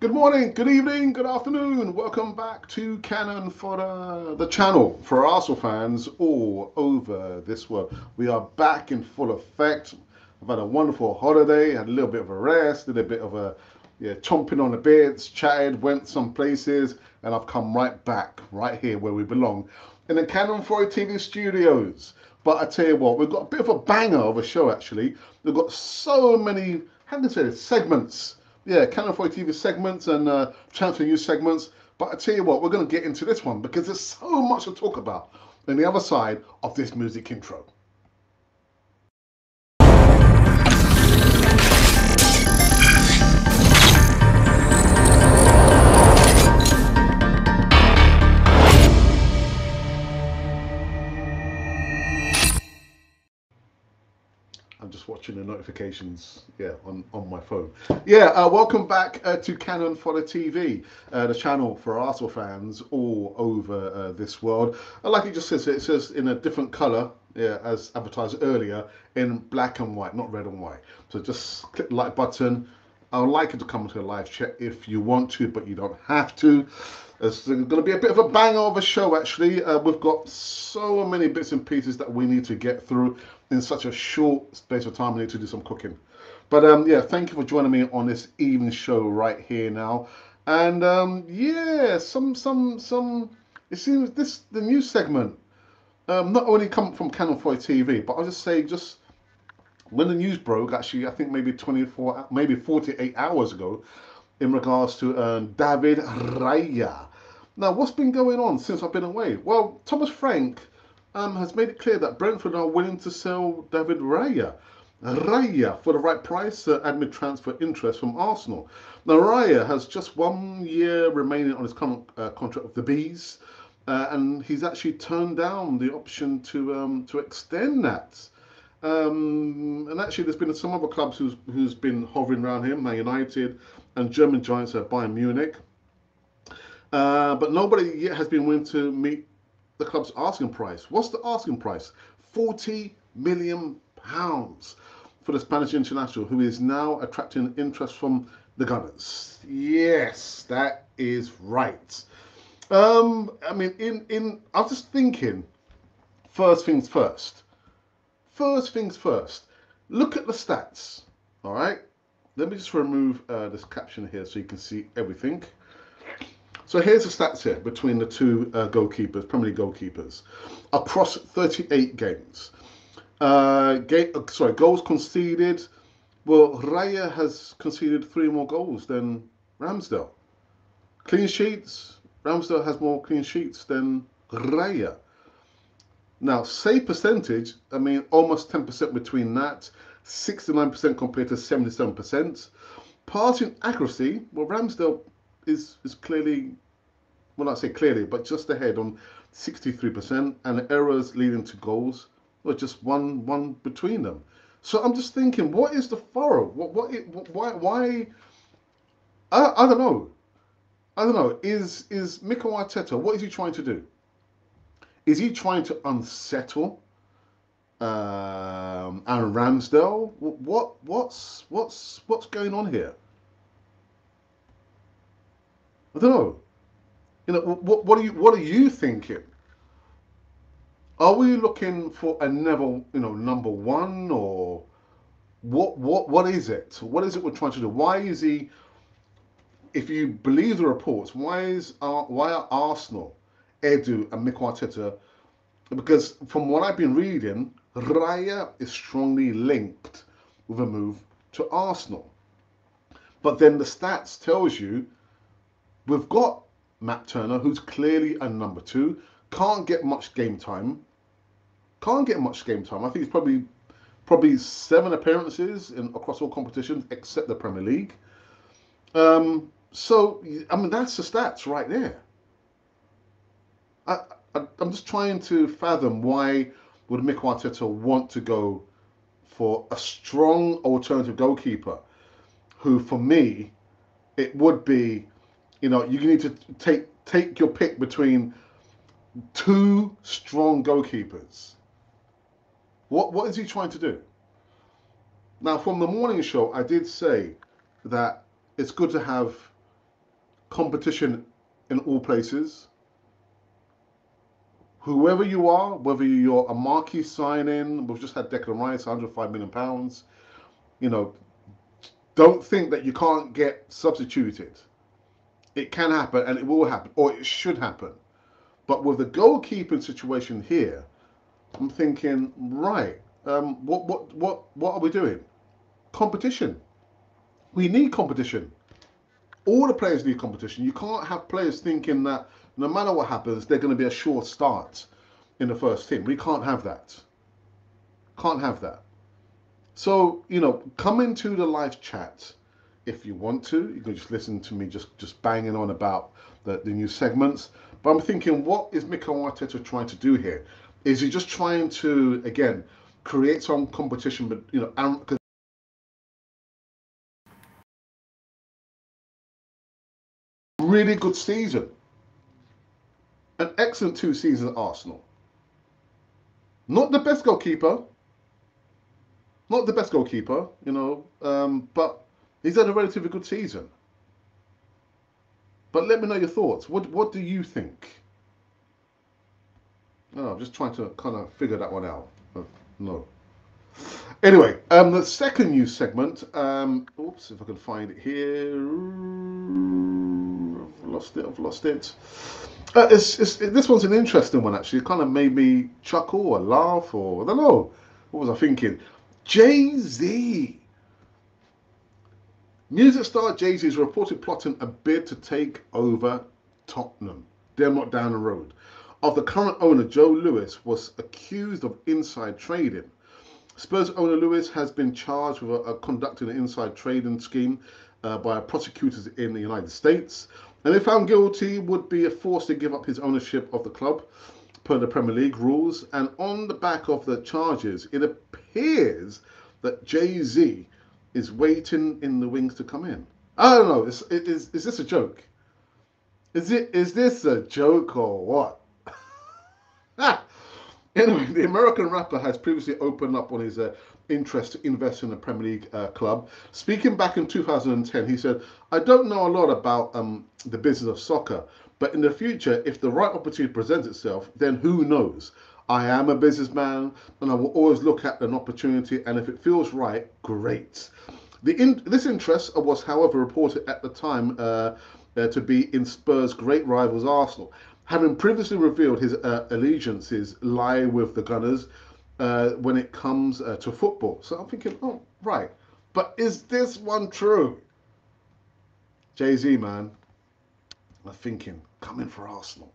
Good morning, good evening, good afternoon. Welcome back to Cannon for the channel for Arsenal fans all over this world. We are back in full effect. I've had a wonderful holiday, had a little bit of a rest, did a bit of a chomping on the bits, chatted, went some places, and I've come right back, right here where we belong, in the Cannon for TV studios. But I tell you what, we've got a bit of a banger of a show actually. We've got so many, how can I say this, segments, Canal 4 TV segments and transfer news segments. But I tell you what, we're going to get into this one because there's so much to talk about on the other side of this music intro. I'm just watching the notifications, on my phone. Welcome back to Canon for the TV, the channel for Arsenal fans all over this world. Like it just says, it says in a different color, as advertised earlier, in black and white, not red and white. So just click the like button. I would like you to come to a live chat if you want to, but you don't have to. It's going to be a bit of a banger of a show, actually. We've got so many bits and pieces that we need to get through in such a short space of time. We need to do some cooking. But thank you for joining me on this evening show right here now. And some. It seems the news segment not only come from Channel 4 TV, but I'll just say just when the news broke, actually, I think maybe 24, maybe 48 hours ago, in regards to David Raya. Now, what's been going on since I've been away? Well, Thomas Frank has made it clear that Brentford are willing to sell David Raya for the right price amid transfer interest from Arsenal. Now, Raya has just 1 year remaining on his current contract with the Bees, and he's actually turned down the option to extend that. And actually, there's been some other clubs who's been hovering around him, Man United and German giants at Bayern Munich. But nobody yet has been willing to meet the club's asking price. What's the asking price? £40 million for the Spanish international, who is now attracting interest from the Gunners. Yes, that is right. I mean, I was just thinking. First things first. First things first. Look at the stats. All right. Let me just remove this caption here so you can see everything. So here's the stats here between the two goalkeepers, Premier League goalkeepers, across 38 games. Goals conceded. Well, Raya has conceded 3 more goals than Ramsdale. Clean sheets. Ramsdale has more clean sheets than Raya. Now, save percentage, I mean, almost 10% between that, 69% compared to 77%. Passing accuracy, well, Ramsdale is clearly, well, not say clearly, but just ahead on 63%, and errors leading to goals, well, just one between them. So I'm just thinking, what is the furrow? Why? I don't know. I don't know. Is Mikel Arteta, what is he trying to do? Is he trying to unsettle Aaron Ramsdale? What's going on here? I don't know. What are you thinking? Are we looking for another, number one, or what is it? What is it we're trying to do? Why is he? If you believe the reports, why are Arsenal, Edu, and Mikel Arteta? Because from what I've been reading, Raya is strongly linked with a move to Arsenal. But then the stats tells you we've got Matt Turner, who's clearly a number 2, can't get much game time. Can't get much game time. I think it's probably 7 appearances across all competitions except the Premier League. So I mean that's the stats right there. I'm just trying to fathom why would Mikel Arteta want to go for a strong alternative goalkeeper, who for me it would be, you need to take your pick between 2 strong goalkeepers. What is he trying to do? Now, from the morning show, I did say that it's good to have competition in all places. Whoever you are, whether you're a marquee signing, we've just had Declan Rice, £105 million. You know, don't think that you can't get substituted. It can happen, and it will happen, or it should happen. But with the goalkeeping situation here, I'm thinking, right, what are we doing? Competition. We need competition. All the players need competition. You can't have players thinking that no matter what happens, they're going to be a sure start in the first team. We can't have that. Can't have that. So, come into the live chat if you want to. You can just listen to me just banging on about the new segments. But I'm thinking, what is Mikel Arteta trying to do here? Is he just trying to, again, create some competition, but, really good season. An excellent 2 seasons at Arsenal. Not the best goalkeeper. Not the best goalkeeper, but he's had a relatively good season. But let me know your thoughts. What do you think? Oh, I'm just trying to kind of figure that one out. No. Anyway, the second news segment. Oops, if I can find it here. I've lost it. This one's an interesting one, actually. It kind of made me chuckle or laugh, or I don't know. What was I thinking? Jay-Z. Music star Jay-Z is reported plotting a bid to take over Tottenham. They're not down the road. Of the current owner, Joe Lewis, was accused of inside trading. Spurs owner Lewis has been charged with conducting an inside trading scheme by prosecutors in the United States. And if found guilty, would be forced to give up his ownership of the club per the Premier League rules. And on the back of the charges, it appears that Jay-Z is waiting in the wings to come in. I don't know. Is this a joke? Is this a joke or what? Anyway, the American rapper has previously opened up on his interest to invest in the Premier League club. Speaking back in 2010, he said, "I don't know a lot about the business of soccer, but in the future, if the right opportunity presents itself, then who knows? I am a businessman, and I will always look at an opportunity, and if it feels right, great." This interest was, however, reported at the time to be in Spurs' great rivals Arsenal. Having previously revealed his allegiances lie with the Gunners when it comes to football. So I'm thinking, oh, right. But is this one true? Jay-Z, man, I'm thinking, come in for Arsenal.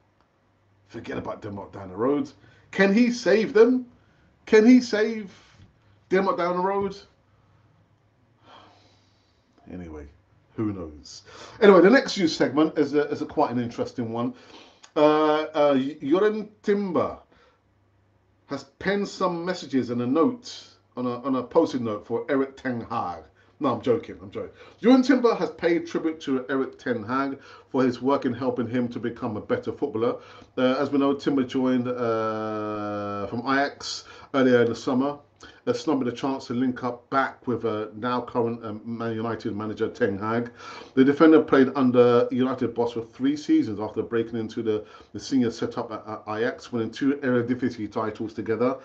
Forget about Denmark down the road. Can he save them? Can he save Denmark down the road? Anyway, who knows? Anyway, the next news segment is quite an interesting one. Yoren Timber has penned some messages and a note on a post-it note for Eric Ten Hag. No, I'm joking. Yoren Timber has paid tribute to Eric Ten Hag for his work in helping him to become a better footballer. As we know, Timber joined from Ajax earlier in the summer, snubbing a chance to link up back with now current Man United manager Ten Hag. The defender played under United boss for 3 seasons after breaking into the senior setup at Ajax, winning 2 Eredivisie titles together.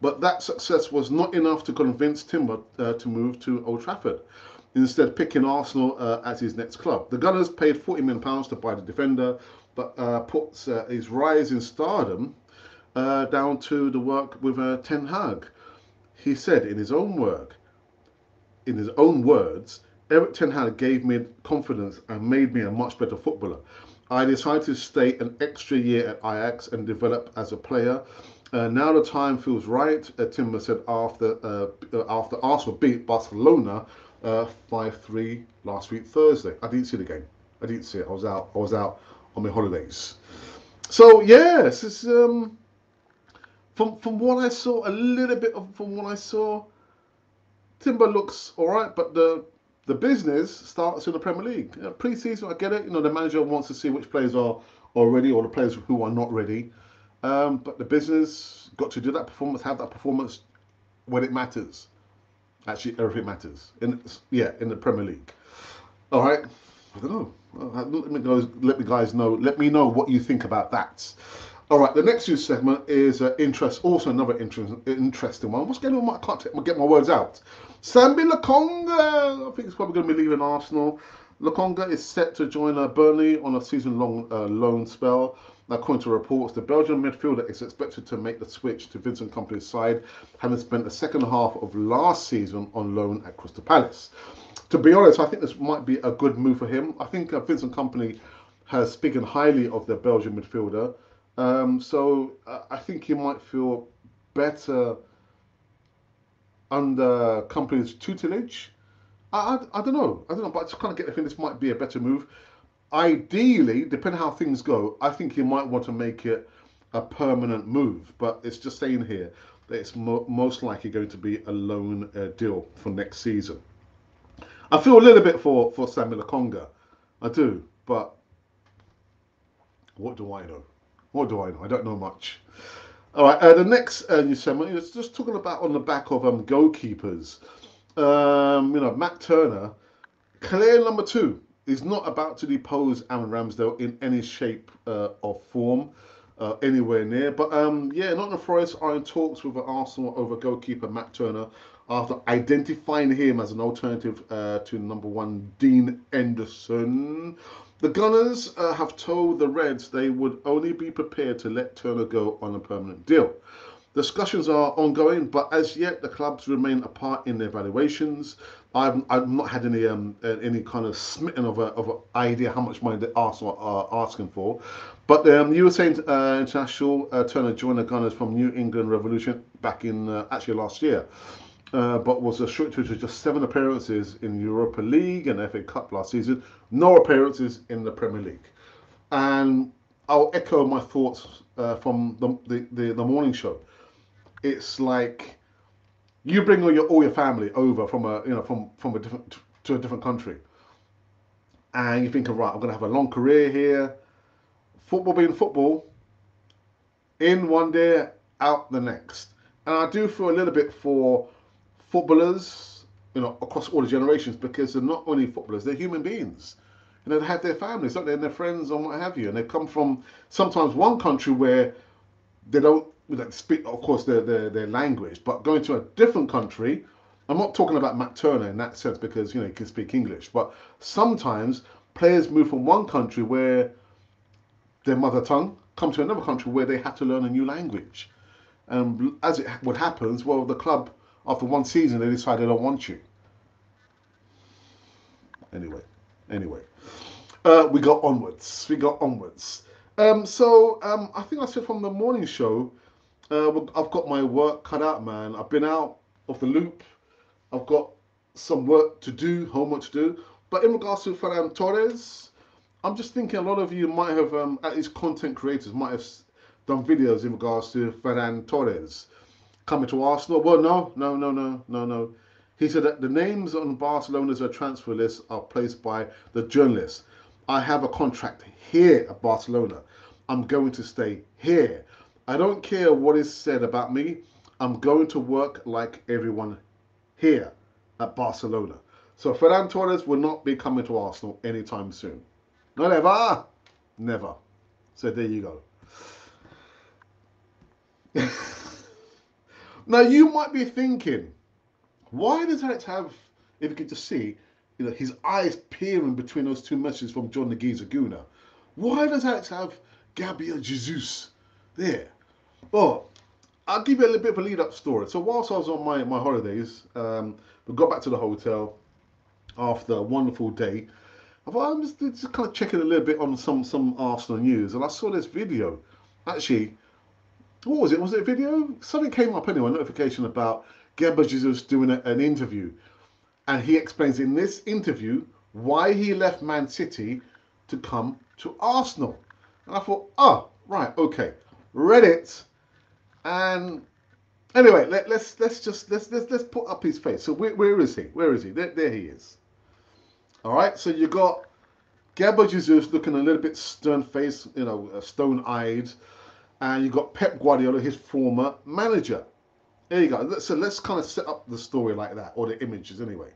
But that success was not enough to convince Timber to move to Old Trafford, instead picking Arsenal as his next club. The Gunners paid £40 million to buy the defender, but puts his rise in stardom down to the work with Ten Hag. He said in his own words, Eric Ten Hag gave me confidence and made me a much better footballer. I decided to stay an extra year at Ajax and develop as a player. Now the time feels right, Timber said after Arsenal beat Barcelona 5-3 last week Thursday. I didn't see the game. I didn't see it. I was out on my holidays. So yes, it's from what I saw, a little bit from what I saw, Timber looks all right, but the business starts in the Premier League. Pre-season, I get it. The manager wants to see which players are ready or the players who are not ready. But the business got to do that performance, have that performance when it matters. Actually, everything matters. In the Premier League. All right. I don't know. Let me guys know. Let me know what you think about that. All right, the next news segment is also another interesting one. What's going on? I can't get my words out. Sambi Lokonga, I think he's probably going to be leaving Arsenal. Lokonga is set to join Burnley on a season-long loan spell. According to reports, the Belgian midfielder is expected to make the switch to Vincent Kompany's side, having spent the second half of last season on loan at Crystal Palace. To be honest, I think this might be a good move for him. I think Vincent Kompany has spoken highly of the Belgian midfielder. So I think he might feel better under Kompany's tutelage. I don't know. I don't know, but I just kind of get the feeling this might be a better move. Ideally, depending how things go, I think he might want to make it a permanent move. But it's just saying here that it's most likely going to be a loan deal for next season. I feel a little bit for Samuel Lokonga. I do, but what do I know? What do I know? I don't know much. All right, the next news segment is just talking about on the back of goalkeepers. Matt Turner, clear number two, is not about to depose Aaron Ramsdale in any shape or form, anywhere near. But Nottingham Forest are in talks with Arsenal over goalkeeper Matt Turner after identifying him as an alternative to number one Dean Henderson. The Gunners have told the Reds they would only be prepared to let Turner go on a permanent deal. Discussions are ongoing, but as yet the clubs remain apart in their valuations. I've not had any kind of smitten of an idea how much money the Arsenal are asking for. But you were saying international Turner joined the Gunners from New England Revolution back in actually last year. But was restricted to just 7 appearances in Europa League and FA Cup last season, no appearances in the Premier League. And I'll echo my thoughts from the morning show. It's like you bring all your family over from a different to a different country, and you're thinking, right, I'm going to have a long career here. Football being football, in one day, out the next. And I do feel a little bit for footballers, across all the generations, because they're not only footballers, they're human beings. They have their families, don't they, and their friends and what have you. And they come from sometimes one country where they don't speak, of course, their language, but going to a different country. I'm not talking about Matt Turner in that sense because he can speak English, but sometimes players move from one country where their mother tongue come to another country where they have to learn a new language. And as what happens, well, the club after one season they decide they don't want you. Anyway, we got onwards. I think I said from the morning show, I've got my work cut out, man. I've been out of the loop. I've got some work to do, homework to do. But in regards to Ferran Torres, I'm just thinking a lot of you might have, at least content creators, might have done videos in regards to Ferran Torres coming to Arsenal. Well, no. He said that the names on Barcelona's transfer list are placed by the journalists. I have a contract here at Barcelona. I'm going to stay here. I don't care what is said about me. I'm going to work like everyone here at Barcelona. So Ferran Torres will not be coming to Arsenal anytime soon. Not ever. Never. So there you go. Now you might be thinking, why does Alex have, if you could just see, his eyes peering between those two messages from John the Geezer Guna? Why does Alex have Gabriel Jesus there? Well, I'll give you a little bit of a lead-up story. So whilst I was on my holidays, we got back to the hotel after a wonderful day. I thought I'm just kind of checking a little bit on some Arsenal news, and I saw this video. Actually, what was it? Was it a video? Something came up anyway, a notification about Gabriel Jesus doing an interview. And he explains in this interview why he left Man City to come to Arsenal. And I thought, oh, right, okay. Read it. And anyway, let's put up his face. So where is he? Where is he? There he is. All right, so you got Gabriel Jesus looking a little bit stern-faced, stone-eyed. And you got Pep Guardiola, his former manager. There you go. So let's kind of set up the story like that, or the images anyway.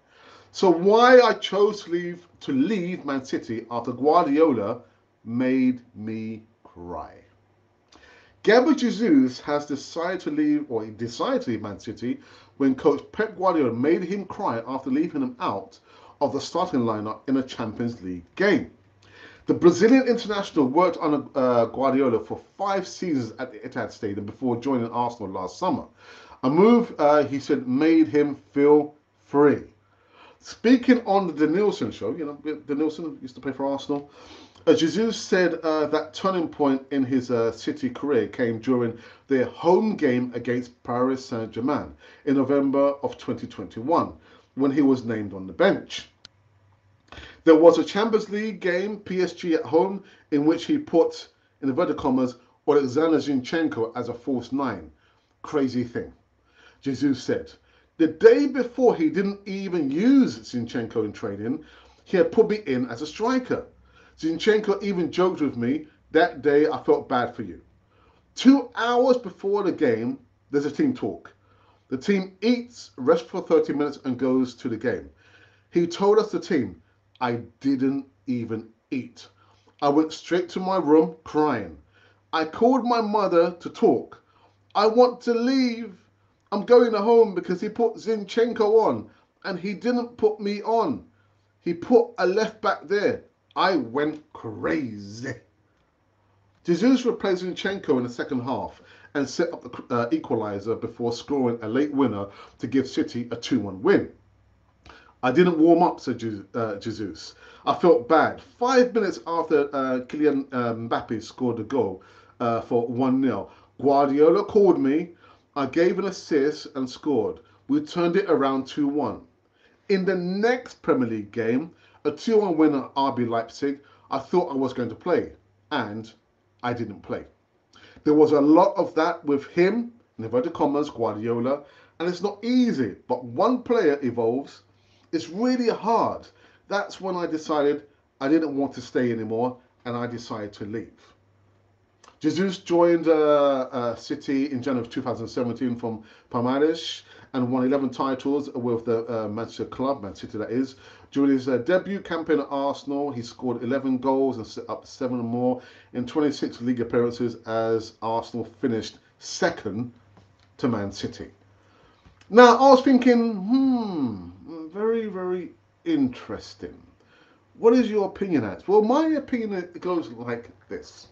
So why I chose to leave Man City after Guardiola made me cry. Gabriel Jesus has decided to leave, or he decided to leave Man City when coach Pep Guardiola made him cry after leaving him out of the starting lineup in a Champions League game. The Brazilian international worked under Guardiola for 5 seasons at the Etihad Stadium before joining Arsenal last summer. A move, he said, made him feel free. Speaking on the Denilson show, Denilson used to play for Arsenal. Jesus said that turning point in his City career came during their home game against Paris Saint-Germain in November of 2021 when he was named on the bench. There was a Champions League game, PSG at home, in which he put, in inverted commas, Alexander Zinchenko as a false nine. Crazy thing. Jesus said. The day before, he didn't even use Zinchenko in training. He had put me in as a striker. Zinchenko even joked with me, that day I felt bad for you. 2 hours before the game, there's a team talk. The team eats, rests for 30 minutes and goes to the game. He told us, the team, I didn't even eat. I went straight to my room crying. I called my mother to talk. I want to leave. I'm going home because he put Zinchenko on and he didn't put me on. He put a left back there. I went crazy. Jesus replaced Zinchenko in the second half and set up the equaliser before scoring a late winner to give City a 2-1 win. I didn't warm up, said Jesus. I felt bad. 5 minutes after Kylian Mbappe scored the goal for 1-0, Guardiola called me. I gave an assist and scored. We turned it around 2-1. In the next Premier League game, a 2-1 win at RB Leipzig, I thought I was going to play, and I didn't play. There was a lot of that with him, in inverted commas, Guardiola, and it's not easy, but one player evolves. It's really hard. That's when I decided I didn't want to stay anymore, and I decided to leave. Jesus joined City in January of 2017 from Palmeiras and won 11 titles with the Manchester club, Man City that is. During his debut campaign at Arsenal, he scored 11 goals and set up 7 more in 26 league appearances as Arsenal finished second to Man City. Now, I was thinking, very, very interesting. What is your opinion at? Well, my opinion goes like this.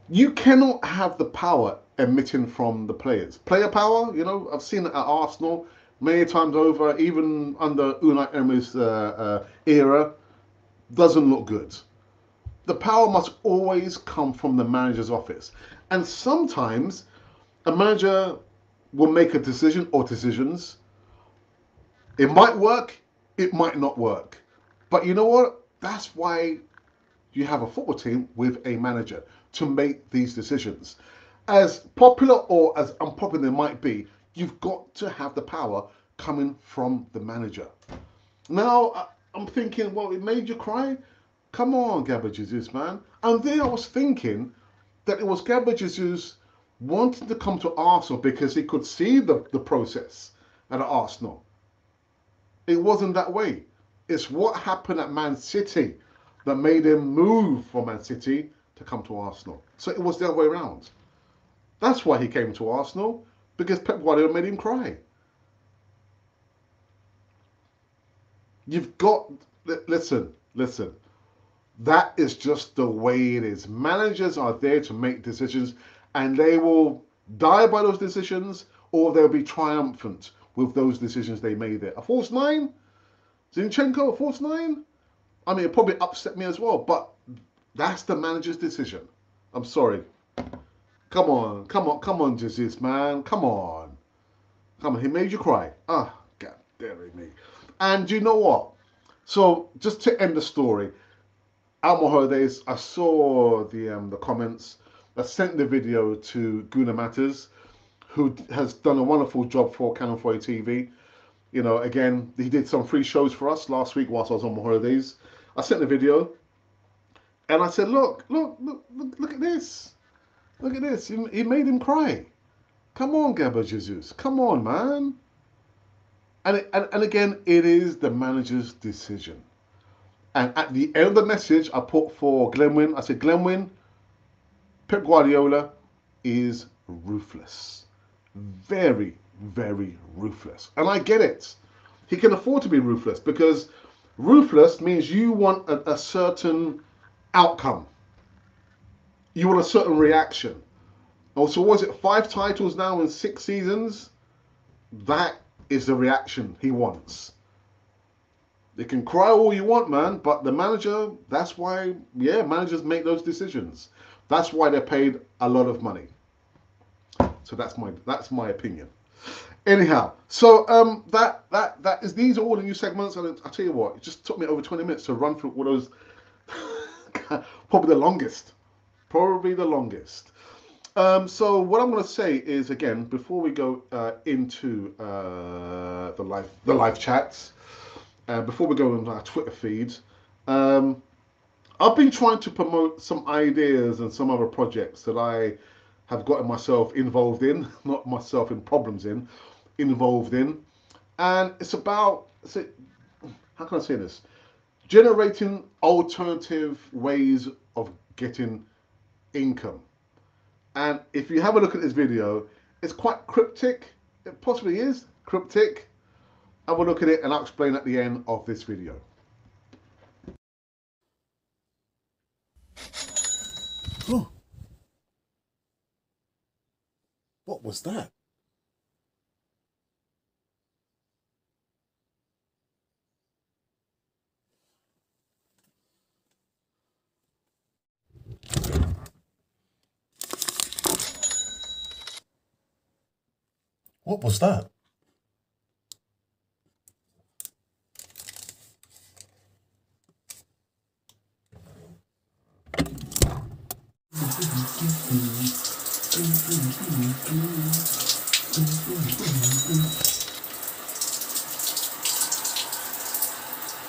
You cannot have the power emitting from the players. Player power, I've seen it at Arsenal many times over, even under Unai Emery's era, doesn't look good. The power must always come from the manager's office. And sometimes a manager will make a decision or decisions. It might work, it might not work. But you know what? That's why you have a football team with a manager to make these decisions. As popular or as unpopular they might be, you've got to have the power coming from the manager. Now, I'm thinking, well, it made you cry? Come on, Gabriel Jesus, man. And then I was thinking that it was Gabriel Jesus wanting to come to Arsenal because he could see the process at Arsenal. It wasn't that way. It's what happened at Man City that made him move from Man City to come to Arsenal. So it was the other way around. That's why he came to Arsenal, because Pep Guardiola made him cry. You've got, listen. That is just the way it is. Managers are there to make decisions, and they will die by those decisions, or they'll be triumphant with those decisions they made there. A false nine? Zinchenko, a false nine? I mean, it probably upset me as well, but that's the manager's decision. I'm sorry. Come on, Jesus, man. Come on. He made you cry. God damn me. And you know what? So, just to end the story, out my holidays, I saw the comments. I sent the video to Guna Matters, who has done a wonderful job for Canon 4 TV. Again, he did some free shows for us last week whilst I was on my holidays. I sent the video, and I said, look at this. Look at this. He made him cry. Come on, Gabriel Jesus. Come on, man. And again, it is the manager's decision. And at the end of the message, I put for Glenwyn, I said, Glenwyn, Pep Guardiola is ruthless. Very, very ruthless. And I get it. He can afford to be ruthless because ruthless means you want a certain outcome. You want a certain reaction. Oh, so was it 5 titles now in 6 seasons? That is the reaction he wants. You can cry all you want, man, but the manager, that's why, yeah, managers make those decisions. That's why they're paid a lot of money. So that's my opinion. Anyhow, so that is these are all the new segments, and I tell you what, it just took me over 20 minutes to run through all those. Probably the longest. Probably the longest. So what I'm going to say is again before we go into the live chats, before we go on our Twitter feeds, um, I've been trying to promote some ideas and some other projects that I have gotten myself involved in, not myself in problems in, involved in, and it's about how can I say this? Generating alternative ways of getting income. And if you have a look at this video, it's quite cryptic. It possibly is cryptic. Have a look at it and I'll explain at the end of this video. Oh, what was that? What was that?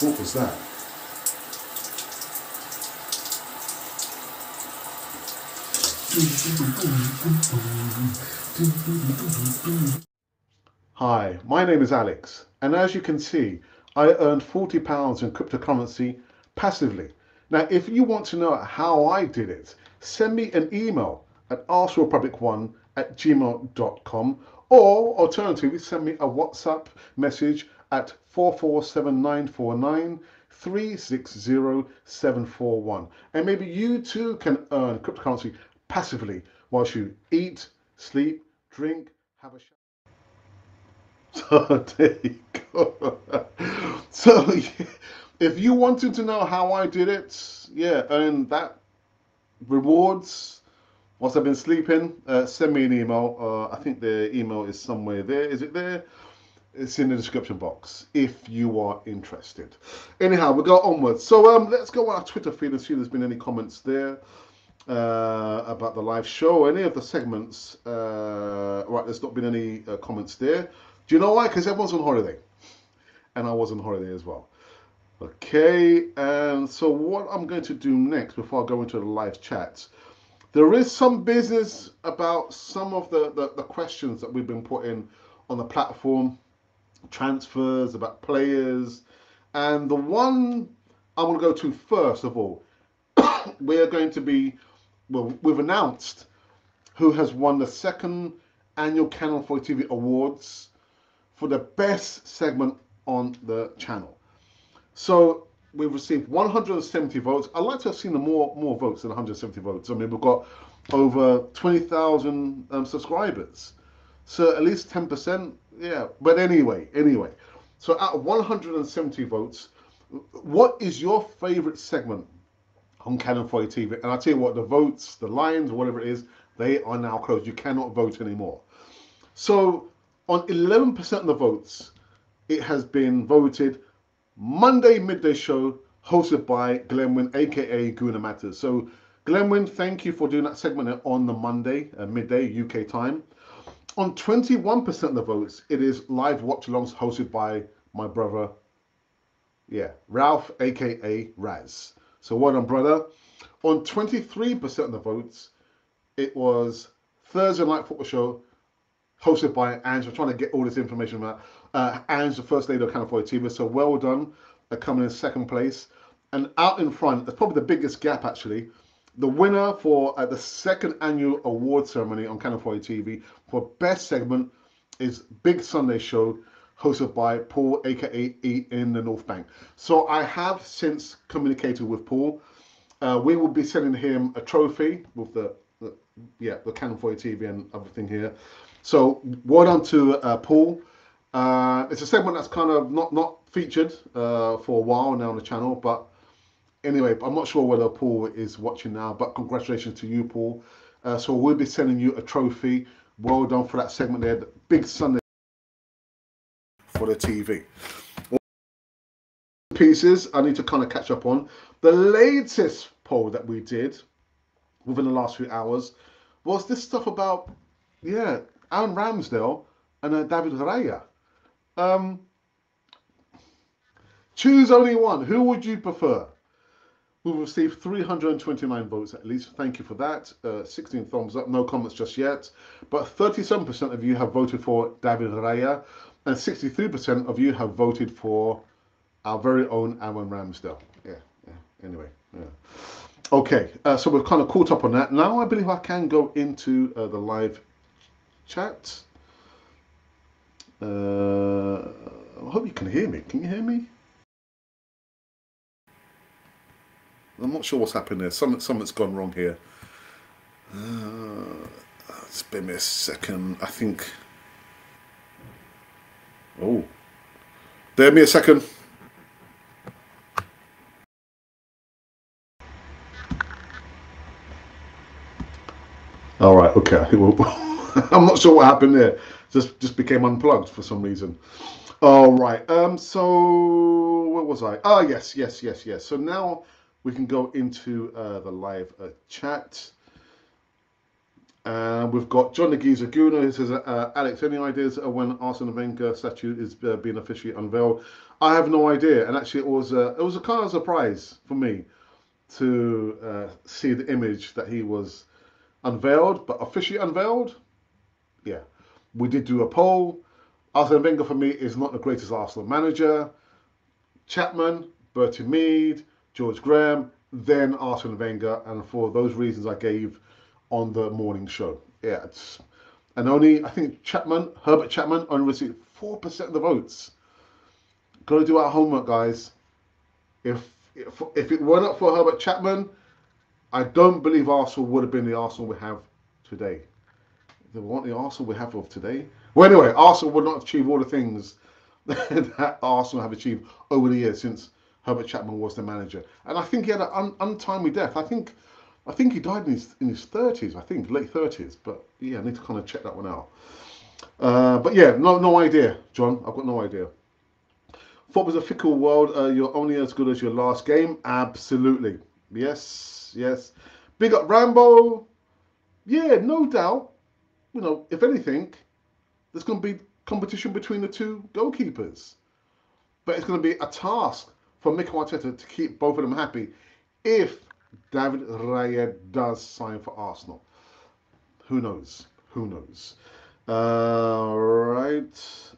What was that? Hi, my name is Alex, and as you can see, I earned £40 in cryptocurrency passively. Now, if you want to know how I did it, send me an email at askrepublic1@gmail.com, or alternatively, send me a WhatsApp message at 4479493600741. And maybe you too can earn cryptocurrency passively whilst you eat, sleep, drink, have a shower. So there you go. So if you wanted to know how I did it, yeah, and that rewards whilst I've been sleeping, send me an email. I think the email is somewhere there. Is it there? It's in the description box if you are interested. Anyhow, we'll go onwards. So let's go on our Twitter feed and see if there's been any comments there about the live show, any of the segments. Right, there's not been any comments there. Do you know why? Because everyone's on holiday, and I was on holiday as well. Okay, and so what I'm going to do next before I go into the live chats, there is some business about some of the questions that we've been putting on the platform, transfers, about players, and the one I want to go to first of all, we're going to be, well, we've announced who has won the second annual Canon 4 TV Awards for the best segment on the channel. So we've received 170 votes. I'd like to have seen more votes than 170 votes. I mean, we've got over 20,000 subscribers. So at least 10%, yeah. But anyway. So out of 170 votes, what is your favorite segment on Canon 4 TV? And I tell you what, the votes, the lines, whatever it is, they are now closed. You cannot vote anymore. So on 11% of the votes, it has been voted Monday Midday Show, hosted by Glenwyn, aka Guna Matters. So, Glenwyn, thank you for doing that segment on the Monday, midday UK time. On 21% of the votes, it is live watch alongs hosted by my brother, yeah, Ralph, aka Raz. So, well done, brother. On 23% of the votes, it was Thursday Night Football Show hosted by Angela. I'm trying to get all this information out. Anne's the first lady of Channel 4 TV, so well done, coming in second place. And out in front, it's probably the biggest gap actually. The winner for the second annual award ceremony on Channel 4 TV for best segment is Big Sunday Show, hosted by Paul, aka E in the North Bank. So I have since communicated with Paul. We will be sending him a trophy with the Channel 4 TV and everything here. So well done to Paul. It's a segment that's kind of not featured for a while now on the channel, but anyway, I'm not sure whether Paul is watching now, but congratulations to you, Paul. So we'll be sending you a trophy. Well done for that segment there. The Big Sunday for the TV. Pieces I need to kind of catch up on. The latest poll that we did within the last few hours was this stuff about, Aaron Ramsdale and David Raya. Choose only one. Who would you prefer? We've received 329 votes at least. Thank you for that. 16 thumbs up. No comments just yet. But 37% of you have voted for David Raya, and 63% of you have voted for our very own Aaron Ramsdale. Yeah. Anyway, yeah. Okay, so we've kind of caught up on that. Now I believe I can go into the live chat. I hope you can hear me. Can you hear me? I'm not sure what's happened there. Something's gone wrong here. Spare me a second. I think. Oh, bear me a second. All right. Okay. I think I'm not sure what happened there. Just became unplugged for some reason. All right. So where was I? Ah, yes. So now we can go into the live chat. We've got John Nagisa Zaguna who says, Alex, any ideas when Arsene Wenger statue is being officially unveiled? I have no idea, and actually it was a kind of surprise for me to see the image that he was unveiled, but officially unveiled. Yeah, we did do a poll. Arsene Wenger for me is not the greatest Arsenal manager. Chapman, Bertie Mead, George Graham, then Arsene Wenger, and for those reasons I gave on the morning show. Yeah, and only I think Herbert Chapman only received 4% of the votes. Got to do our homework, guys. If it were not for Herbert Chapman, I don't believe Arsenal would have been the Arsenal we have today. They want the Arsenal we have of today. Well, anyway, Arsenal would not achieve all the things that Arsenal have achieved over the years since Herbert Chapman was the manager. And I think he had an untimely death. I think he died in his 30s. I think late 30s. But yeah, I need to kind of check that one out. But yeah, no idea, John. I've got no idea. Football's a fickle world. You're only as good as your last game. Absolutely. Yes. Big up Rambo. Yeah, no doubt. If anything, there's going to be competition between the two goalkeepers. But it's going to be a task for Mikel Arteta to keep both of them happy if David Raya does sign for Arsenal. Who knows? Right.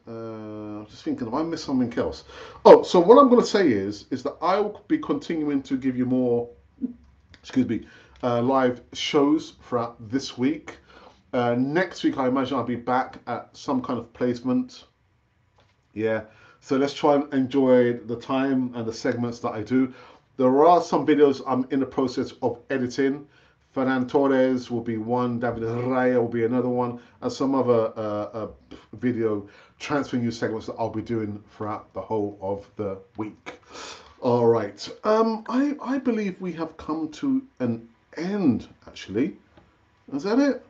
I'm just thinking, have I missed something else? Oh, so what I'm going to say is that I'll be continuing to give you more, live shows throughout this week. Next week, I imagine I'll be back at some kind of placement. Yeah. So let's try and enjoy the time and the segments that I do. There are some videos I'm in the process of editing. Fernan Torres will be one, David Raya will be another one, and some other video transfer news segments that I'll be doing throughout the whole of the week. All right. I believe we have come to an end, actually. Is that it?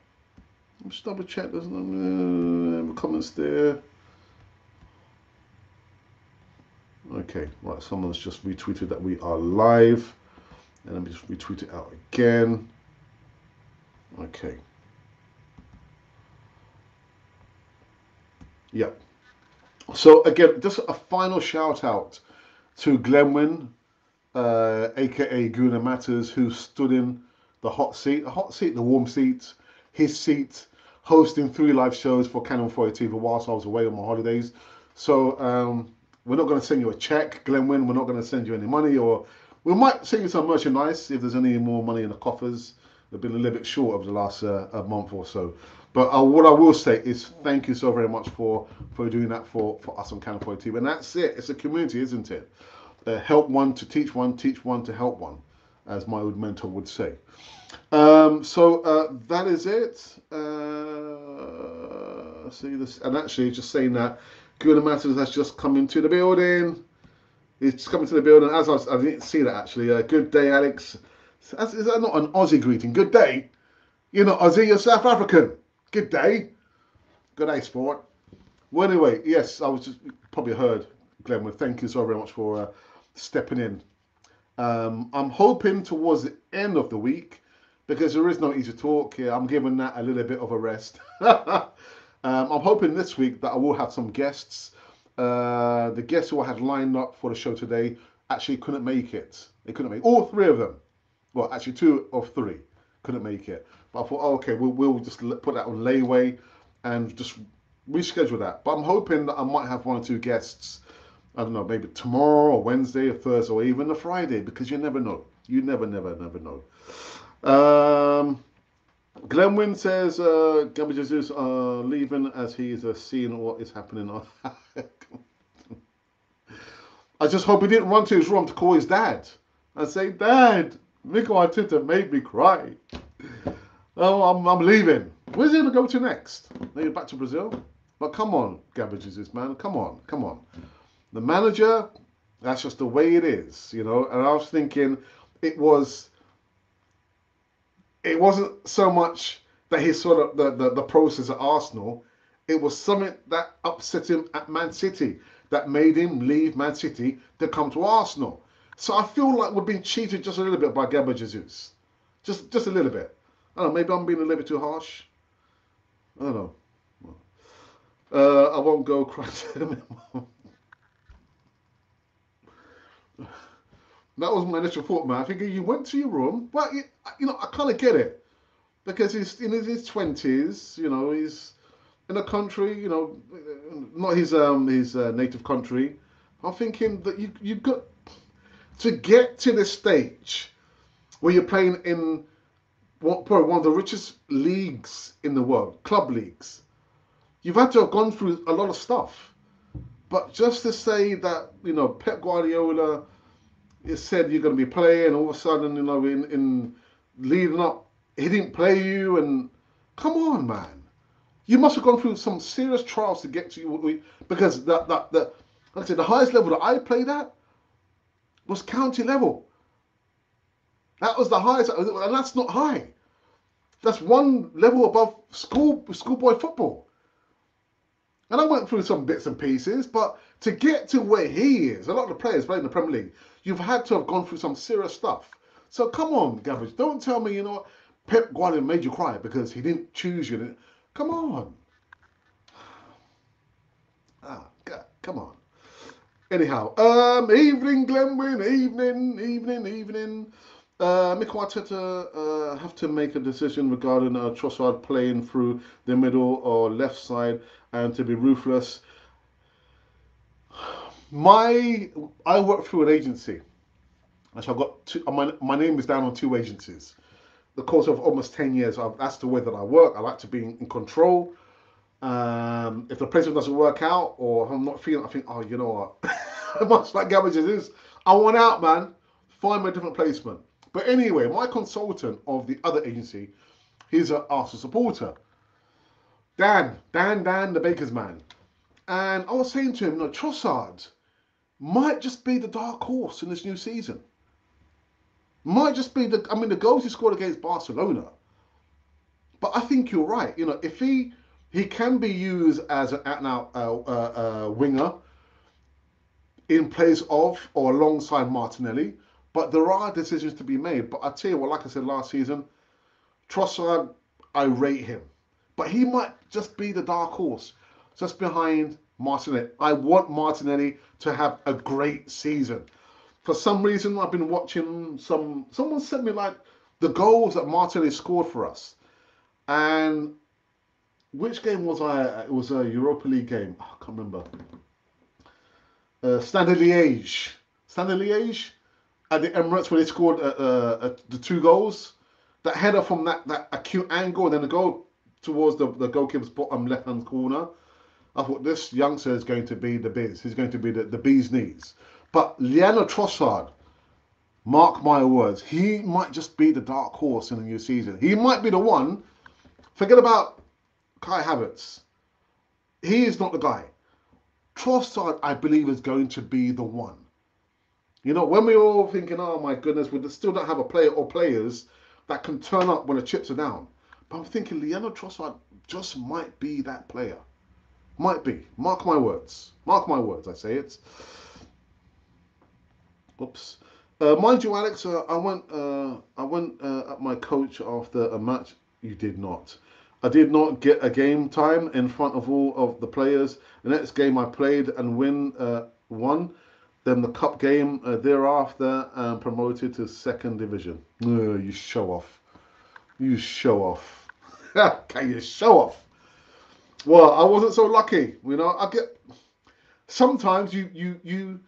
Let's double check. There's no comments there. Okay, right. Someone's just retweeted that we are live. And let me just retweet it out again. Okay. Yeah. So again, just a final shout out to Glenwyn, aka Guna Matters, who stood in the the warm seat, his seat, hosting 3 live shows for Canon 4 TV whilst I was away on my holidays. So we're not going to send you a check, Glenwyn. We're not going to send you any money, or we might send you some merchandise if there's any more money in the coffers. They've been a little bit short over the last a month or so. But what I will say is thank you so very much for doing that for us on Counterpoint TV. And that's it. It's a community, isn't it? Help one to teach one to help one, as my old mentor would say. So that is it. See this, and actually, just saying that, Good Matters has just come into the building. It's coming to the building. I didn't see that actually. Good day, Alex. Is that not an Aussie greeting? Good day. You're not Aussie. You're South African. Good day. Good day, sport. Well, anyway, yes, I was just probably heard, Glenwood. Thank you so very much for stepping in. I'm hoping towards the end of the week, because there is no easy talk here, I'm giving that a little bit of a rest. I'm hoping this week that I will have some guests. The guests who I had lined up for the show today actually couldn't make it. They couldn't make all three of them. Well, actually, two of three couldn't make it. But I thought, oh, okay, we'll just put that on layaway and just reschedule that. But I'm hoping that I might have one or two guests. I don't know, maybe tomorrow or Wednesday or Thursday or even a Friday, because you never know. You never know. Glenwyn says Gabby Jesus leaving as he is seeing what is happening. I just hope he didn't run to his room to call his dad and say, Dad, Mikel Arteta made me cry. Oh, I'm leaving. Where's he going to go to next? Maybe back to Brazil? But come on, Gabby Jesus, man. Come on. The manager, that's just the way it is, you know. And I was thinking it wasn't so much that he sort of the process at Arsenal. It was something that upset him at Man City that made him leave Man City to come to Arsenal. So I feel like we're being cheated just a little bit by Gabriel Jesus. Just a little bit. I don't know, maybe I'm being a little bit too harsh. I don't know. I won't go cry to him. That was my initial thought, man. I think you went to your room. Well, you know, I kind of get it because he's in his 20s. You know, he's in a country. You know, not his native country. I'm thinking that you got to get to this stage where you're playing in probably one of the richest leagues in the world, club leagues. You've had to have gone through a lot of stuff, but just to say that, you know, Pep Guardiola, it said you're going to be playing, all of a sudden, you know, in leading up, he didn't play you, and come on, man. You must have gone through some serious trials to get to you, because like I said, the highest level that I played at was county level. That was the highest, and that's not high. That's one level above schoolboy football. And I went through some bits and pieces, but to get to where he is, a lot of the players playing in the Premier League, you've had to have gone through some serious stuff. So come on, Gabbage, don't tell me, you know what, Pep Guardiola made you cry because he didn't choose you. Come on. God, come on. Anyhow, evening, Glenwyn, evening. Mikel Arteta have to make a decision regarding Trossard playing through the middle or left side and to be ruthless. I work through an agency. Actually, I've got two. My name is down on two agencies. The course of almost 10 years, that's the way that I work. I like to be in control. If the placement doesn't work out or I'm not feeling, I think, oh, you know what? Much like Gabby is, I want out, man. Find me a different placement. But anyway, my consultant of the other agency, he's an Arsenal supporter. Dan, the baker's man. And I was saying to him, no, Trossard might just be the dark horse in this new season. Might just be the goals he scored against Barcelona. But I think you're right. You know, if he can be used as an out-and-out winger in place of or alongside Martinelli, but there are decisions to be made. But I tell you what, like I said last season, Trossard, I rate him. But he might just be the dark horse, just behind Martinelli. I want Martinelli to have a great season. For some reason, I've been watching someone sent me like the goals that Martinelli scored for us. And which game was I? It was a Europa League game. Oh, I can't remember. Standard Liège. Standard Liège at the Emirates where they scored the two goals. That header from that acute angle and then the goal towards the goalkeeper's bottom left hand corner. I thought this youngster is going to be the biz. He's going to be the bee's knees. But Leandro Trossard, mark my words, he might just be the dark horse in the new season. He might be the one. Forget about Kai Havertz. He is not the guy. Trossard, I believe, is going to be the one. You know, when we're all thinking, oh my goodness, we still don't have a player or players that can turn up when the chips are down. But I'm thinking Leandro Trossard just might be that player. Might be. Mark my words. Mark my words, I say it. Oops. Mind you, Alex, I went at my coach after a match. You did not. I did not get a game time in front of all of the players. The next game I played and won. Then the cup game thereafter and promoted to second division. You show off. You show off. Can you show off? Well, I wasn't so lucky. You know, I get sometimes you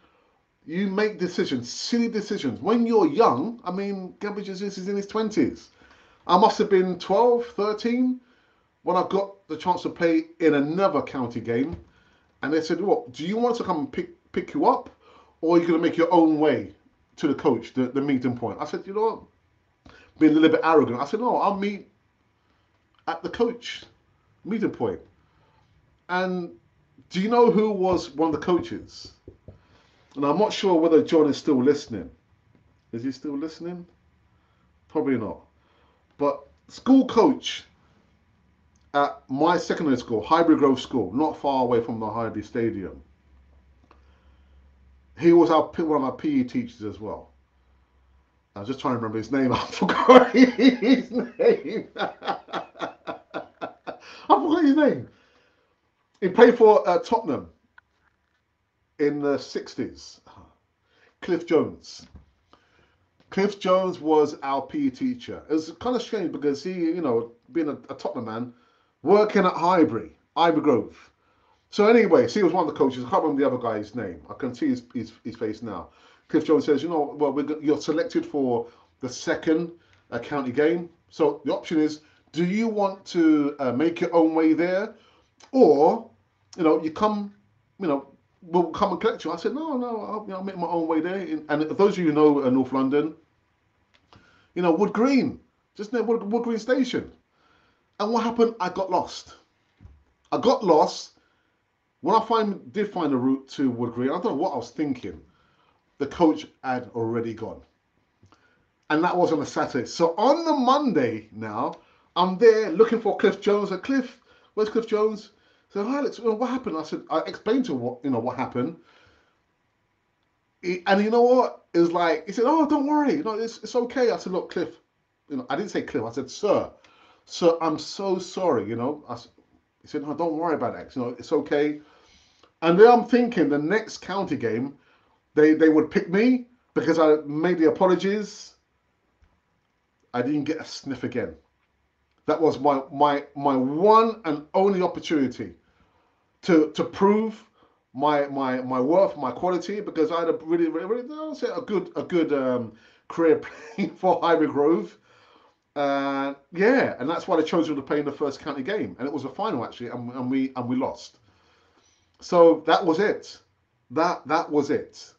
make decisions, silly decisions. When you're young, I mean, Gabriel Jesus is in his 20s. I must have been 12, 13 when I got the chance to play in another county game. And they said, what, do you want us to come and pick you up? Or are you going to make your own way to the coach, the meeting point? I said, you know what? Being a little bit arrogant. I said, no, I'll meet at the coach meeting point. And do you know who was one of the coaches? And I'm not sure whether John is still listening. Is he still listening? Probably not. But school coach at my secondary school, Highbury Grove School, not far away from the Highbury Stadium. He was one of our PE teachers as well. I was just trying to remember his name. I forgot his name. I forgot his name. He played for Tottenham in the 60s. Cliff Jones. Cliff Jones was our PE teacher. It was kind of strange because he, you know, being a Tottenham man, working at Highbury Grove. So anyway, he was one of the coaches. I can't remember the other guy's name. I can see his face now. Cliff Jones says, you know, well, you're selected for the second county game. So the option is, do you want to make your own way there? Or, you know, we'll come and collect you. I said, no, I'll make my own way there. And those of you who know North London, you know, Wood Green, just near Wood Green Station. And what happened? I got lost. I got lost. When I did find a route to Wood Green, I don't know what I was thinking. The coach had already gone. And that was on a Saturday. So on the Monday now, I'm there looking for Cliff Jones. I said, Cliff, where's Cliff Jones? So Alex, what happened? I said, I explained to him what happened. And you know what? It was like, he said, oh, don't worry. You know, it's okay. I said, look, Cliff, you know, I didn't say Cliff. I said, sir, I'm so sorry, you know. He said, no, don't worry about it. You know, it's okay. And then I'm thinking the next county game, they would pick me because I made the apologies. I didn't get a sniff again. That was my one and only opportunity to prove my worth, my quality, because I had a really a good career playing for Highbury Grove. And that's why they chose me to play in the first county game, and it was a final actually, and we lost. So that was it. That was it,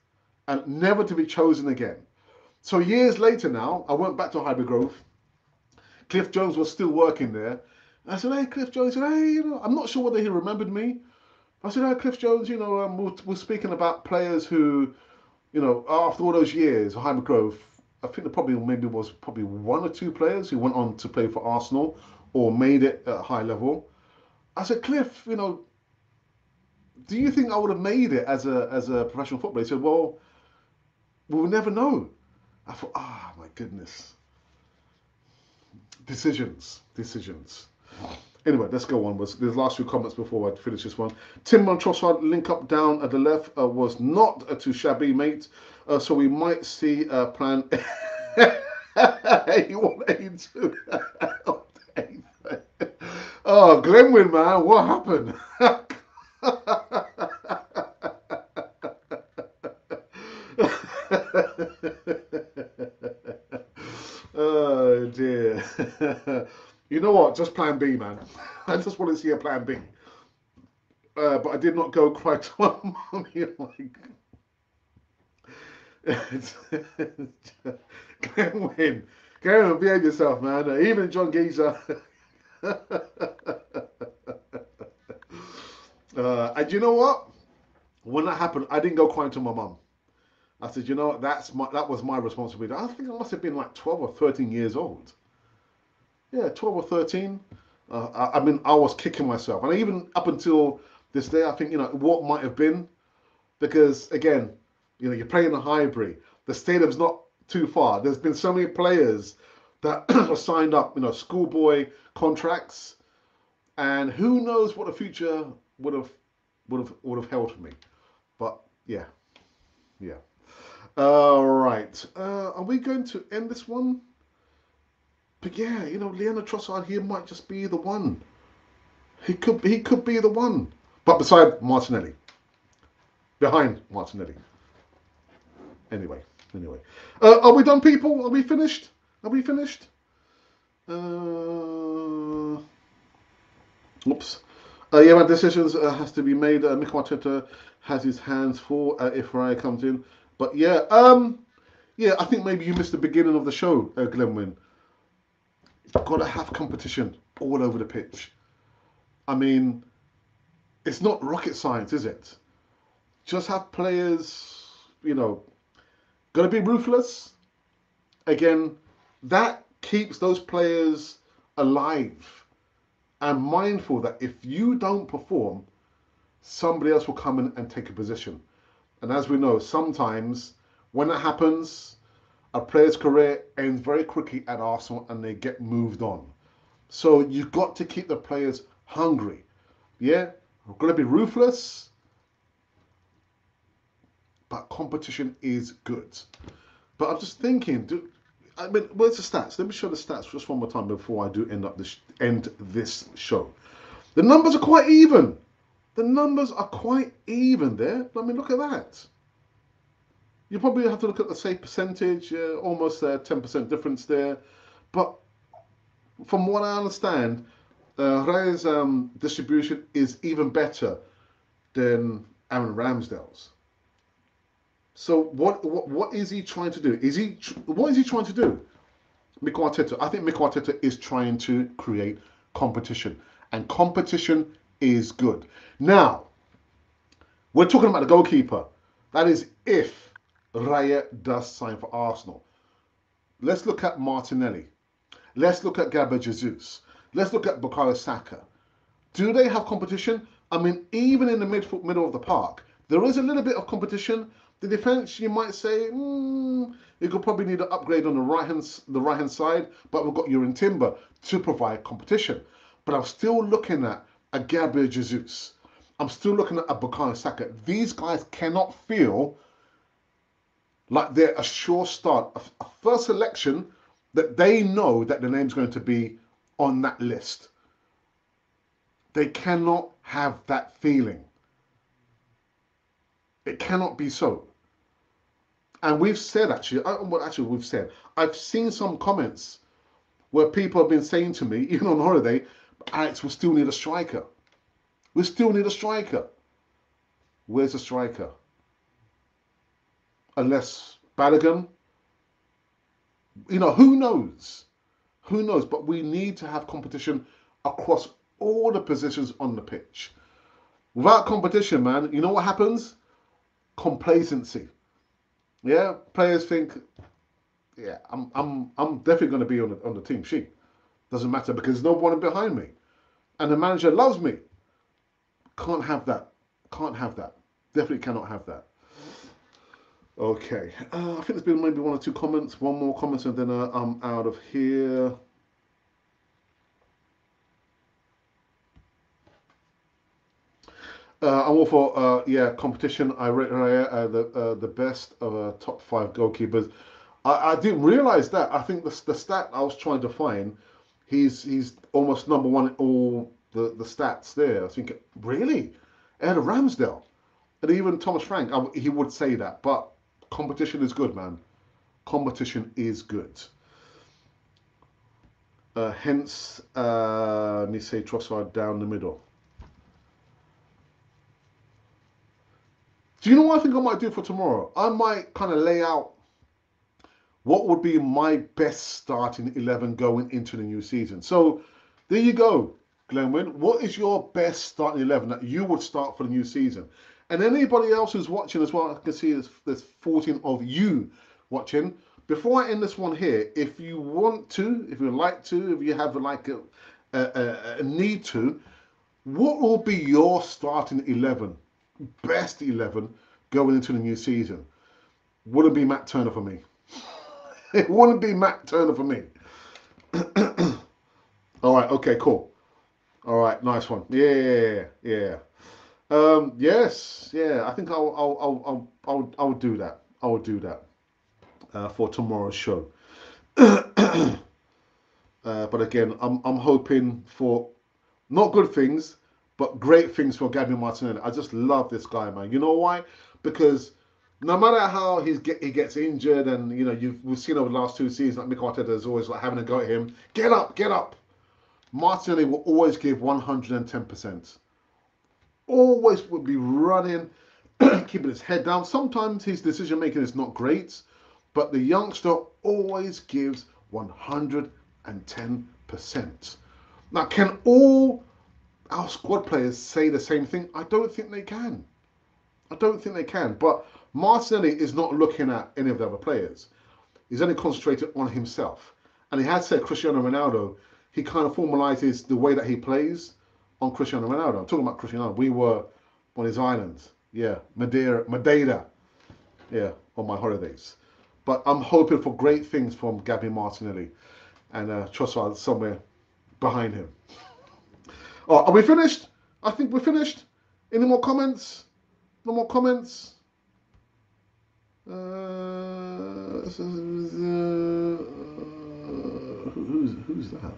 and never to be chosen again. So years later now, I went back to Highbury Grove. Cliff Jones was still working there. I said, hey, Cliff Jones. He said, hey, you know, I'm not sure whether he remembered me. I said, hey, Cliff Jones, you know, we're speaking about players who, you know, after all those years, Highbury Grove, I think there probably was one or two players who went on to play for Arsenal or made it at a high level. I said, Cliff, you know, do you think I would have made it as a professional footballer? He said, well, we'll never know. I thought, my goodness. Decisions. Anyway, let's go on. There's the last few comments before I finish this one. Tim on Trossard, link up down at the left was not too shabby, mate. So we might see plan A1, A2. Oh, Glenwyn, man, what happened? Oh dear. You know what? Just plan B, man. I just want to see a plan B. But I did not go cry to my mommy. Like, Glenn, Glenn, behave yourself, man. Even John Geezer. And you know what? When that happened, I didn't go crying to my mum. I said, you know what? That was my responsibility. I think I must have been like 12 or 13 years old. Yeah, 12 or 13. I mean, I was kicking myself. And even up until this day, I think, what might have been, because again, you're playing a hybrid. The stadium's not too far. There's been so many players that are signed up, schoolboy contracts, and who knows what the future would have would have held for me. But yeah, yeah. All right. Are we going to end this one? But yeah, Leandro Trossard here might just be the one. He could be the one. But beside Martinelli, behind Martinelli. Anyway, anyway. Are we done, people? Are we finished? Are we finished? Oops. Yeah, my decisions has to be made. Mikel Arteta has his hands full if Raya comes in. But yeah, I think maybe you missed the beginning of the show, Glenwyn. You've got to have competition all over the pitch. I mean, it's not rocket science, is it? Just have players, got to be ruthless. Again, that keeps those players alive and mindful that if you don't perform, somebody else will come in and take a position. And as we know, sometimes when that happens, a player's career ends very quickly at Arsenal and they get moved on. So you've got to keep the players hungry. Yeah, we've got to be ruthless, but competition is good. But I'm just thinking, where's the stats? Let me show the stats just one more time before I do end this show. The numbers are quite even. The numbers are quite even there. I mean, look at that. You probably have to look at the save percentage, almost 10% difference there. But from what I understand, Raya's distribution is even better than Aaron Ramsdale's. So what is he trying to do? What is he trying to do? Mikel Arteta. I think Mikel Arteta is trying to create competition, and competition is good. Now we're talking about the goalkeeper. That is if Raya does sign for Arsenal. Let's look at Martinelli. Let's look at Gabriel Jesus. Let's look at Bukayo Saka. Do they have competition? I mean, even in the middle of the park, there is a little bit of competition. The defense, you might say, you could probably need an upgrade on the right hand side, but we've got Urin Timber to provide competition. But I'm still looking at a Gabriel Jesus. I'm still looking at a Bukayo Saka. These guys cannot feel like they're a sure start, a first selection that they know that the name's going to be on that list. They cannot have that feeling. It cannot be so. And we've said we've said, I've seen some comments where people have been saying to me, even on holiday, Alex, we still need a striker. We still need a striker. Where's the striker? Unless Balogun, who knows? Who knows? But we need to have competition across all the positions on the pitch. Without competition, man, you know what happens? Complacency. Yeah, players think, yeah, I'm definitely going to be on the team sheet. Doesn't matter because there's no one behind me, and the manager loves me. Can't have that. Can't have that. Definitely cannot have that. Okay, I think there's been maybe one or two comments, one more comment, and then I'm out of here. I'm all for competition. I rate Raya the best of top five goalkeepers. I didn't realize that. I think the stat I was trying to find, he's almost number one in all the stats there. I think really, ahead of Ramsdale, and even Thomas Frank. He would say that, but competition is good, man. Competition is good. Hence, let me say Trossard down the middle. Do you know what I think I might do for tomorrow? I might kind of lay out what would be my best starting 11 going into the new season. So there you go, Glenwyn. What is your best starting 11 that you would start for the new season? And anybody else who's watching as well, I can see there's 14 of you watching. Before I end this one here, if you want to, if you like to, if you have like a need to, what will be your starting 11, best 11 going into the new season? Wouldn't be Matt Turner for me. It wouldn't be Matt Turner for me. All right. Okay. Cool. All right. Nice one. Yeah. Yeah. Yes. Yeah. I think I would do that. I would do that for tomorrow's show. But again, I'm hoping for not good things, but great things for Gabby Martinelli. I just love this guy, man. You know why? Because no matter how he gets injured, and you know we've seen over the last 2 seasons, like Mikel Arteta is always like having a go at him. Get up, get up. Martinelli will always give 110%. Always would be running, keeping his head down. Sometimes his decision making is not great, but the youngster always gives 110%. Now, can all our squad players say the same thing? I don't think they can. I don't think they can. But Martinelli is not looking at any of the other players. He's only concentrated on himself. And he has said Cristiano Ronaldo, he kind of formalizes the way that he plays on Cristiano Ronaldo. I'm talking about Cristiano. We were on his island. Yeah, Madeira. Yeah, on my holidays. But I'm hoping for great things from Gabby Martinelli and Trossard somewhere behind him. Oh, are we finished? I think we're finished. Any more comments? No more comments? Who's that?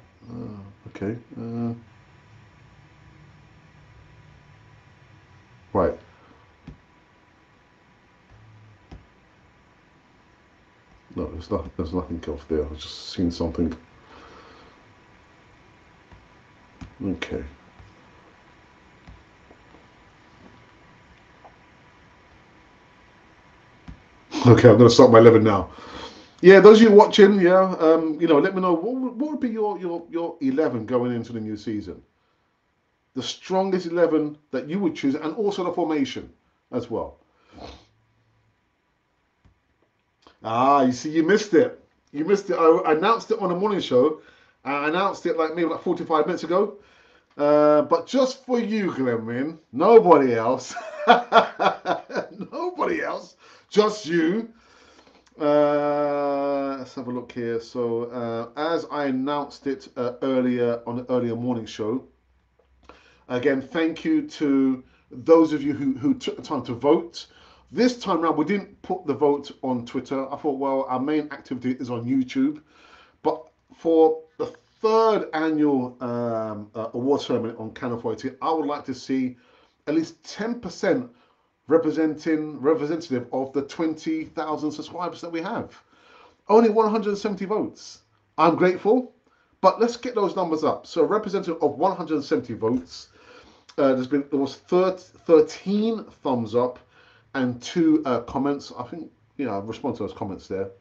Okay. Right. No, there's nothing else there. I've just seen something. Okay. Okay, I'm going to start my 11 now. Yeah, those of you watching, yeah, let me know what would be your 11 going into the new season. The strongest 11 that you would choose, and also the formation as well. Ah, you see, you missed it. You missed it. I announced it on the morning show. I announced it maybe 45 minutes ago. But just for you, Glenwyn, nobody else. Nobody else. Just you. Let's have a look here. So, as I announced it earlier on the earlier morning show, again, thank you to those of you who took the time to vote. This time round, we didn't put the vote on Twitter. I thought, well, our main activity is on YouTube. But for the third annual award ceremony on Channel 40, I would like to see at least 10% representative of the 20,000 subscribers that we have. Only 170 votes. I'm grateful, but let's get those numbers up. So, representative of 170 votes. There was 13 thumbs up and 2 comments. I think I've responded to those comments there.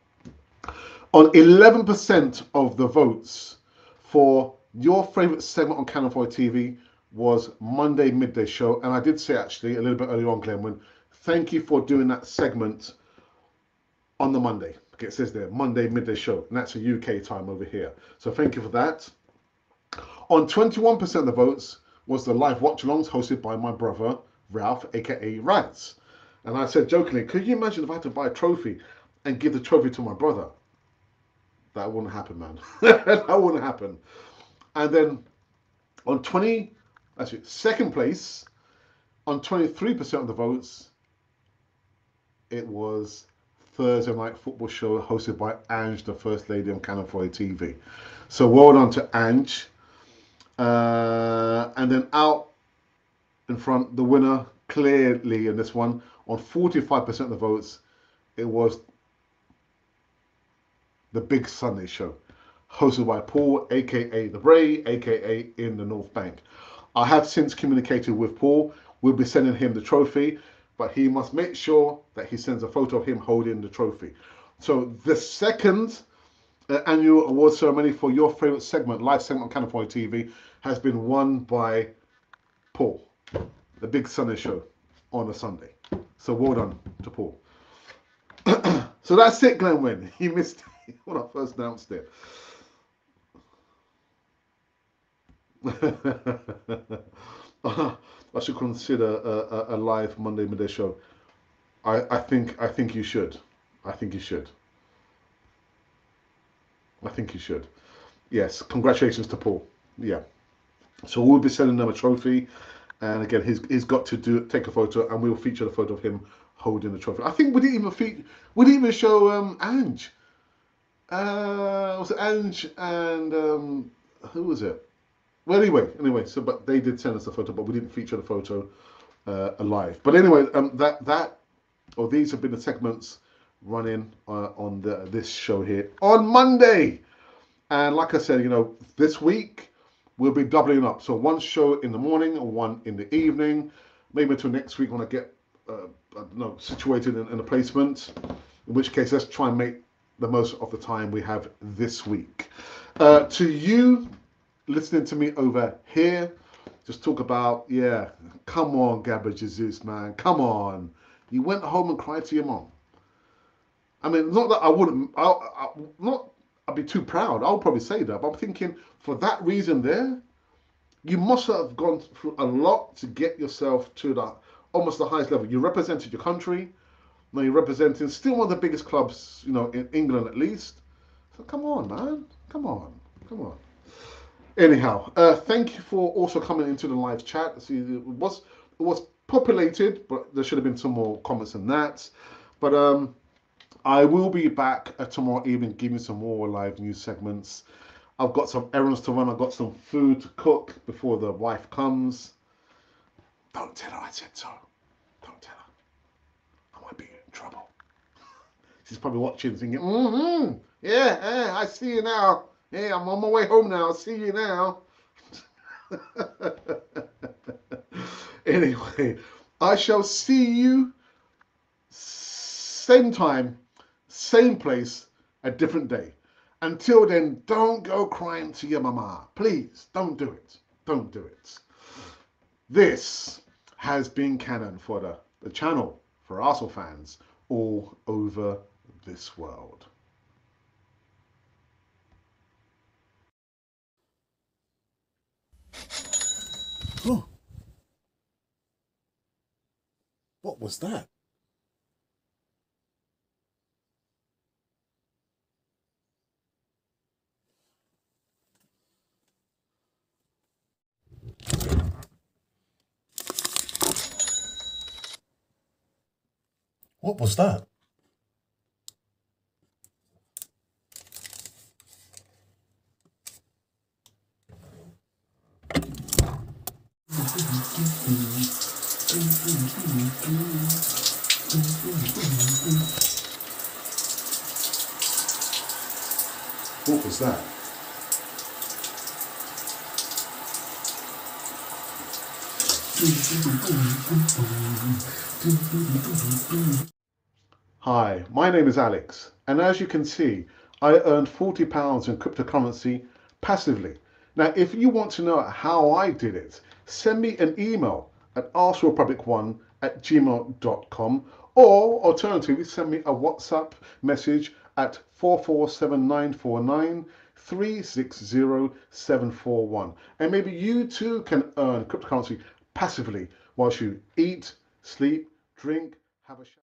On 11% of the votes for your favourite segment on Channel 4 TV was Monday Midday Show. And I did say actually a little bit earlier on, Glenwyn, thank you for doing that segment on the Monday. Okay, it says there, Monday Midday Show. And that's a UK time over here. So thank you for that. On 21% of the votes was the live watch-alongs hosted by my brother, Ralph, aka Rance. And I said jokingly, could you imagine if I had to buy a trophy and give the trophy to my brother? That wouldn't happen, man. That wouldn't happen. And then on second place, on 23% of the votes, it was Thursday Night Football Show hosted by Ange, the First Lady on Channel 4 TV. So well done to Ange. And then out in front, the winner clearly in this one, on 45% of the votes, it was the Big Sunday Show hosted by Paul, aka The Bray, aka In the North Bank. I have since communicated with Paul. We'll be sending him the trophy, but he must make sure that he sends a photo of him holding the trophy. So the second annual award ceremony for your favorite segment, live segment on California TV, has been won by Paul, the Big Sunday Show on a Sunday. So well done to Paul. So that's it, Glenwen. He missed it when I first announced it. I should consider a live Monday midday show. I think you should. I think you should. I think you should. Yes, congratulations to Paul. Yeah. So we'll be sending them a trophy, and again, he's got to take a photo, and we'll feature the photo of him holding the trophy. I think we didn't even show Ange. Was it Ange and who was it? Well, anyway. So, but they did send us a photo, but we didn't feature the photo alive. But anyway, these have been the segments running on this show here on Monday. And like I said, this week we'll be doubling up. So one show in the morning and one in the evening. Maybe until next week when I get, I don't know, situated in a placement. In which case, let's try and make the most of the time we have this week. To you listening to me over here, just talk about, come on, Gabba Jesus, man. Come on. You went home and cried to your mom. I mean, not that I wouldn't, I'd be too proud. I'll probably say that. But I'm thinking, for that reason there, you must have gone through a lot to get yourself to almost the highest level. You represented your country. Now you're representing still one of the biggest clubs, in England at least. So come on, man. Come on. Anyhow, thank you for also coming into the live chat. See, it was populated, but there should have been some more comments than that. But I will be back tomorrow evening, giving some more live news segments. I've got some errands to run. I've got some food to cook before the wife comes. Don't tell her I said so. Don't tell her. I might be in trouble. She's probably watching, thinking, yeah, I see you now. Yeah, I'm on my way home now. I see you now. Anyway, I shall see you same time, same place, a different day. Until then, don't go crying to your mama. Please, don't do it. Don't do it. This has been Canon for the channel for Arsenal fans all over this world. Oh. What was that? What was that? What was that? Hi, my name is Alex, and as you can see, I earned £40 in cryptocurrency passively. Now, if you want to know how I did it, send me an email at arsenalpublic1@gmail.com, or alternatively, send me a WhatsApp message at 44794936071. And maybe you too can earn cryptocurrency passively whilst you eat, sleep, drink, have a shower.